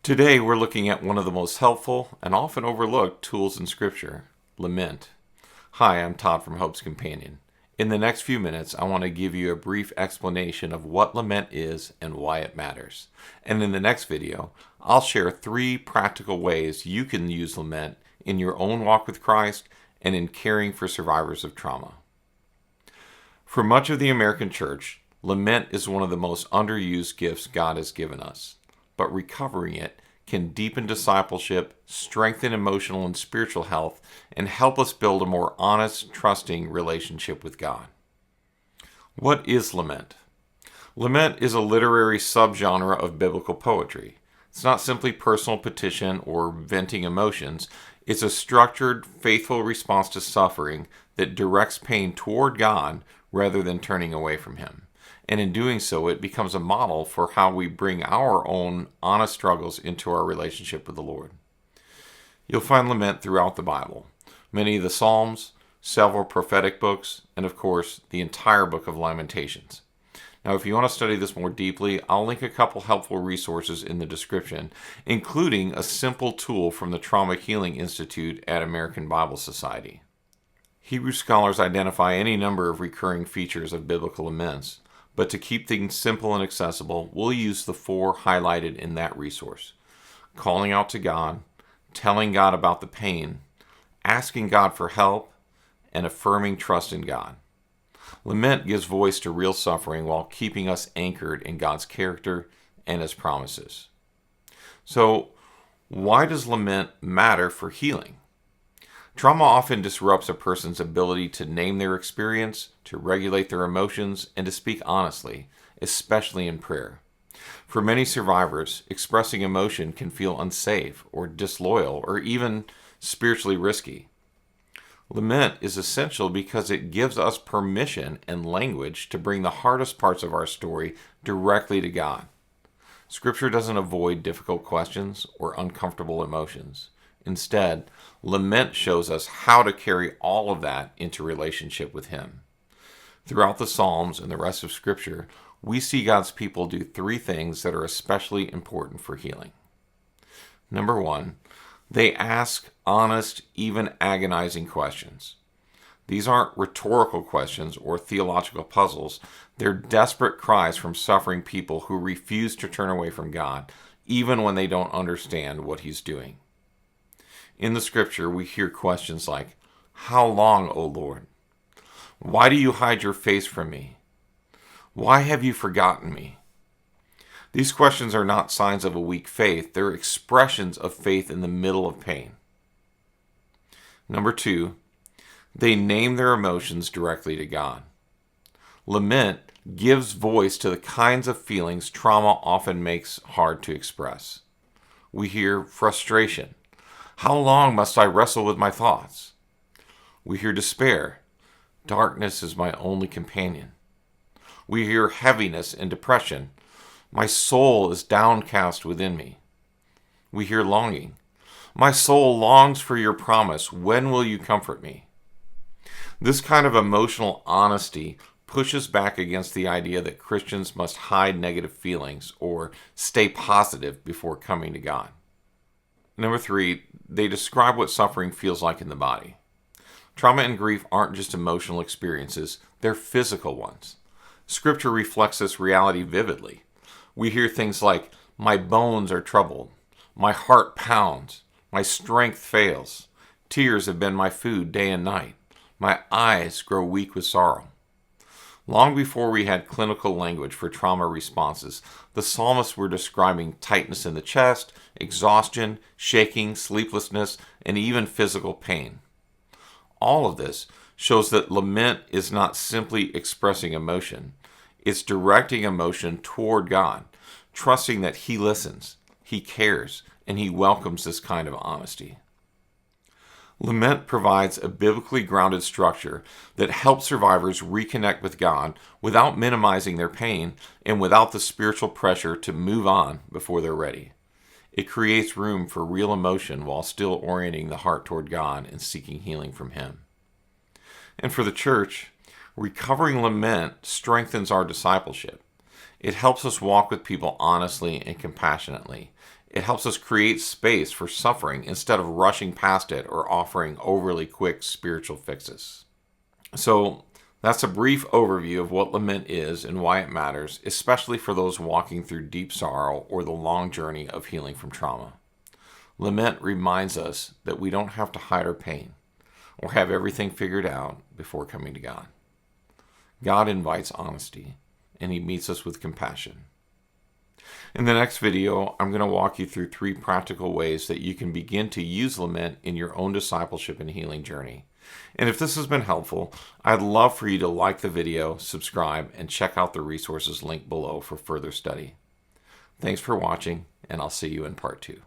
Today we're looking at one of the most helpful and often overlooked tools in Scripture, lament. Hi, I'm Todd from Hope's Companion. In the next few minutes, I want to give you a brief explanation of what lament is and why it matters. And in the next video, I'll share 3 practical ways you can use lament in your own walk with Christ and in caring for survivors of trauma. For much of the American church, lament is one of the most underused gifts God has given us. But recovering it can deepen discipleship, strengthen emotional and spiritual health, and help us build a more honest, trusting relationship with God. What is lament? Lament is a literary subgenre of biblical poetry. It's not simply personal petition or venting emotions. It's a structured, faithful response to suffering that directs pain toward God rather than turning away from Him. And in doing so, it becomes a model for how we bring our own honest struggles into our relationship with the Lord. You'll find lament throughout the Bible. Many of the Psalms, several prophetic books, and of course, the entire book of Lamentations. Now, if you want to study this more deeply, I'll link a couple helpful resources in the description, including a simple tool from the Trauma Healing Institute at American Bible Society. Hebrew scholars identify any number of recurring features of biblical laments. But to keep things simple and accessible, we'll use the 4 highlighted in that resource. Calling out to God, telling God about the pain, asking God for help, and affirming trust in God. Lament gives voice to real suffering while keeping us anchored in God's character and His promises. So, why does lament matter for healing? Trauma often disrupts a person's ability to name their experience, to regulate their emotions, and to speak honestly, especially in prayer. For many survivors, expressing emotion can feel unsafe or disloyal or even spiritually risky. Lament is essential because it gives us permission and language to bring the hardest parts of our story directly to God. Scripture doesn't avoid difficult questions or uncomfortable emotions. Instead, lament shows us how to carry all of that into relationship with Him. Throughout the Psalms and the rest of Scripture, we see God's people do 3 things that are especially important for healing. Number 1, they ask honest, even agonizing questions. These aren't rhetorical questions or theological puzzles. They're desperate cries from suffering people who refuse to turn away from God, even when they don't understand what He's doing. In the Scripture, we hear questions like, "How long, O Lord? Why do you hide your face from me? Why have you forgotten me?" These questions are not signs of a weak faith. They're expressions of faith in the middle of pain. Number 2, they name their emotions directly to God. Lament gives voice to the kinds of feelings trauma often makes hard to express. We hear frustration. "How long must I wrestle with my thoughts?" We hear despair. "Darkness is my only companion." We hear heaviness and depression. "My soul is downcast within me." We hear longing. "My soul longs for your promise. When will you comfort me?" This kind of emotional honesty pushes back against the idea that Christians must hide negative feelings or stay positive before coming to God. Number 3, they describe what suffering feels like in the body. Trauma and grief aren't just emotional experiences, they're physical ones. Scripture reflects this reality vividly. We hear things like, "My bones are troubled, my heart pounds, my strength fails, tears have been my food day and night, my eyes grow weak with sorrow." Long before we had clinical language for trauma responses, the psalmists were describing tightness in the chest, exhaustion, shaking, sleeplessness, and even physical pain. All of this shows that lament is not simply expressing emotion. It's directing emotion toward God, trusting that He listens, He cares, and He welcomes this kind of honesty. Lament provides a biblically grounded structure that helps survivors reconnect with God without minimizing their pain and without the spiritual pressure to move on before they're ready. It creates room for real emotion while still orienting the heart toward God and seeking healing from Him. And for the church, recovering lament strengthens our discipleship. It helps us walk with people honestly and compassionately. It helps us create space for suffering instead of rushing past it or offering overly quick spiritual fixes. So, that's a brief overview of what lament is and why it matters, especially for those walking through deep sorrow or the long journey of healing from trauma. Lament reminds us that we don't have to hide our pain or have everything figured out before coming to God. God invites honesty, and He meets us with compassion. In the next video, I'm going to walk you through 3 practical ways that you can begin to use lament in your own discipleship and healing journey. And if this has been helpful, I'd love for you to like the video, subscribe, and check out the resources linked below for further study. Thanks for watching, and I'll see you in part 2.